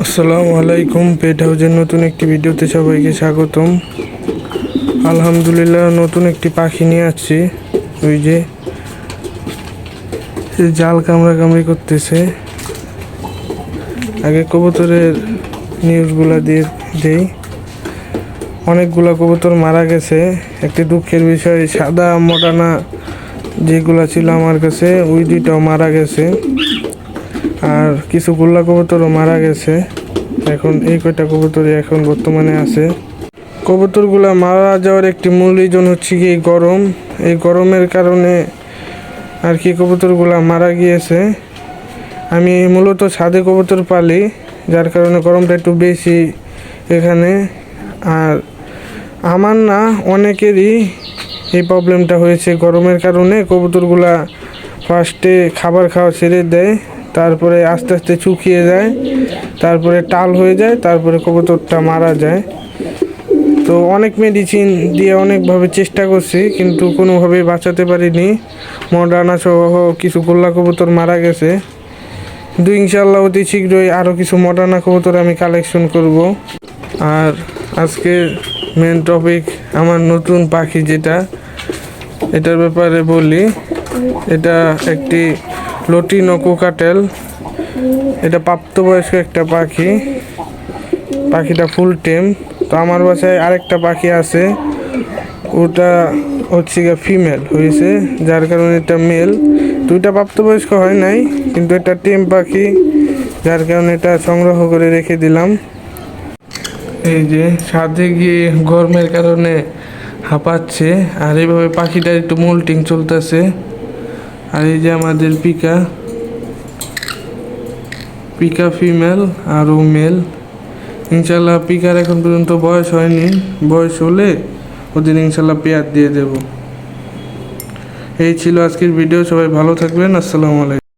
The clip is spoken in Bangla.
আসসালামু আলাইকুম। পেট হাউজের নতুন একটি ভিডিওতে সবাইকে স্বাগতম। আলহামদুলিল্লাহ, নতুন একটি পাখি নিয়ে আসছি। ওই যে জাল কামড়াকামড়ি করতেছে। আগে কবুতরের নিউজগুলা দিয়ে দেই। অনেকগুলা কবুতর মারা গেছে। একটি দুঃখের বিষয়, সাদা মোটানা যেগুলা ছিল আমার কাছে ওই দুইটাও মারা গেছে, আর কিছু গোল্লা কবুতরও মারা গেছে। এখন এই কয়টা কবুতরই এখন বর্তমানে আছে। কবুতরগুলা মারা যাওয়ার একটি মূল রিজন হচ্ছে কি গরম। এই গরমের কারণে আর কি কবুতরগুলা মারা গিয়েছে। আমি মূলত ছাদে কবুতর পালি, যার কারণে গরমটা একটু বেশি এখানে। আর আমার না, অনেকেরই এই প্রবলেমটা হয়েছে। গরমের কারণে কবুতরগুলা ফার্স্টে খাবার খাওয়া ছেড়ে দেয়, তারপরে আস্তে আস্তে শুকিয়ে যায়, তারপরে টাল হয়ে যায়, তারপরে কবুতরটা মারা যায়। তো অনেক মেডিসিন দিয়ে অনেকভাবে চেষ্টা করছি, কিন্তু কোনোভাবেই বাঁচাতে পারিনি। মডার্না সহ কিছু গোল্লা কবুতর মারা গেছে। কিন্তু ইনশাল্লাহ অতি শীঘ্রই আরও কিছু মডার্না কবুতর আমি কালেকশন করব। আর আজকের মেন টপিক আমার নতুন পাখি, এটার ব্যাপারে বলি। এটা একটি লটিনো কোকাটেল। এটা প্রাপ্তবয়স্ক একটা পাখি। পাখিটা ফুল টেম। তো আমার বাসায় আরেকটা পাখি আছে, ওটা হচ্ছে গিয়ে ফিমেল হয়েছে, যার কারণে এটা মেল। দুইটা প্রাপ্তবয়স্ক হয় নাই, কিন্তু এটা টেম পাখি, যার কারণে এটা সংগ্রহ করে রেখে দিলাম। এই যে ছাদে গিয়ে গরমের কারণে হাঁপাচ্ছে, আর এইভাবে পাখিটার একটু মোল্টিং চলতেছে। আর এই যে আমাদের পিকা ফিমেল আর ও মেল। ইনশাল্লাহ পিকার এখন পর্যন্ত বয়স হয়নি, বয়স হলে ওদের ইনশাল্লাহ পেয়ার দিয়ে দেব। এই ছিল আজকের ভিডিও। সবাই ভালো থাকবেন। আসসালামু আলাইকুম।